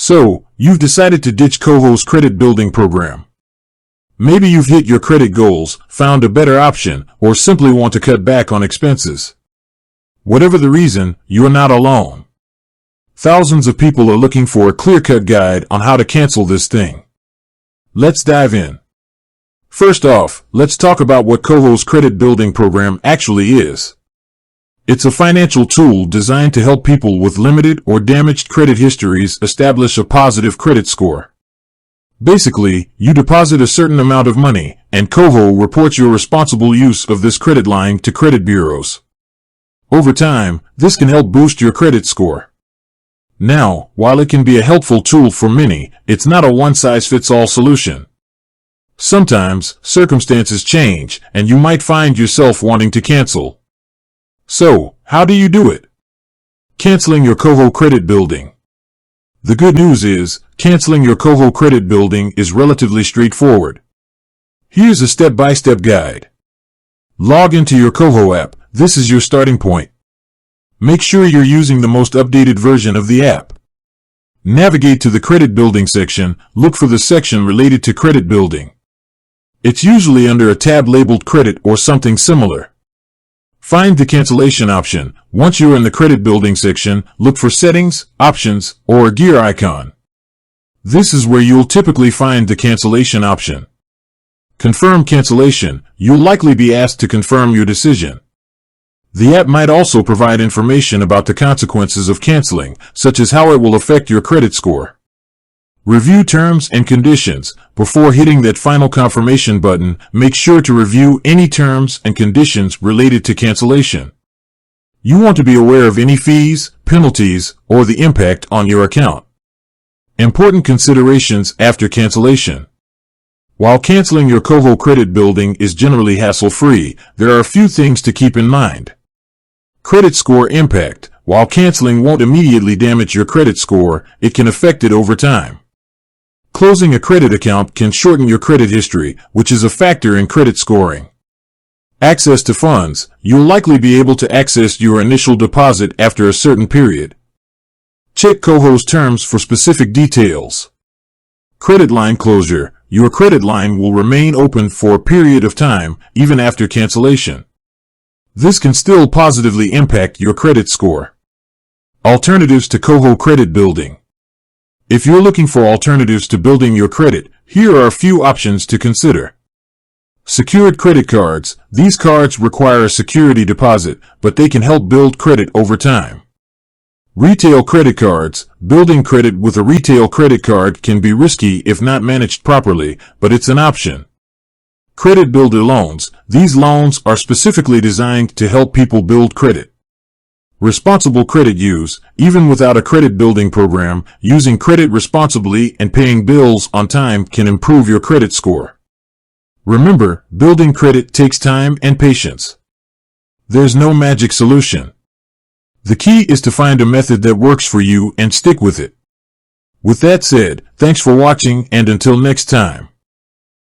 So, you've decided to ditch Koho's credit building program. Maybe you've hit your credit goals, found a better option, or simply want to cut back on expenses. Whatever the reason, you are not alone. Thousands of people are looking for a clear-cut guide on how to cancel this thing. Let's dive in. First off, let's talk about what Koho's credit building program actually is. It's a financial tool designed to help people with limited or damaged credit histories establish a positive credit score. Basically, you deposit a certain amount of money, and Koho reports your responsible use of this credit line to credit bureaus. Over time, this can help boost your credit score. Now, while it can be a helpful tool for many, it's not a one-size-fits-all solution. Sometimes, circumstances change, and you might find yourself wanting to cancel. So, how do you do it? Canceling your Koho credit building. The good news is, canceling your Koho credit building is relatively straightforward. Here's a step-by-step guide. Log into your Koho app. This is your starting point. Make sure you're using the most updated version of the app. Navigate to the credit building section. Look for the section related to credit building. It's usually under a tab labeled credit or something similar. Find the cancellation option. Once you're in the credit building section, look for settings, options, or a gear icon. This is where you'll typically find the cancellation option. Confirm cancellation. You'll likely be asked to confirm your decision. The app might also provide information about the consequences of canceling, such as how it will affect your credit score. Review terms and conditions. Before hitting that final confirmation button, make sure to review any terms and conditions related to cancellation. You want to be aware of any fees, penalties, or the impact on your account. Important considerations after cancellation. While canceling your Koho credit building is generally hassle-free, there are a few things to keep in mind. Credit score impact. While canceling won't immediately damage your credit score, it can affect it over time. Closing a credit account can shorten your credit history, which is a factor in credit scoring. Access to funds. You'll likely be able to access your initial deposit after a certain period. Check Koho's terms for specific details. Credit line closure. Your credit line will remain open for a period of time, even after cancellation. This can still positively impact your credit score. Alternatives to Koho credit building. If you're looking for alternatives to building your credit, here are a few options to consider. Secured credit cards. These cards require a security deposit, but they can help build credit over time. Retail credit cards. Building credit with a retail credit card can be risky if not managed properly, but it's an option. Credit builder loans. These loans are specifically designed to help people build credit. Responsible credit use. Even without a credit building program, using credit responsibly and paying bills on time can improve your credit score. Remember, building credit takes time and patience. There's no magic solution. The key is to find a method that works for you and stick with it. With that said, thanks for watching, and until next time.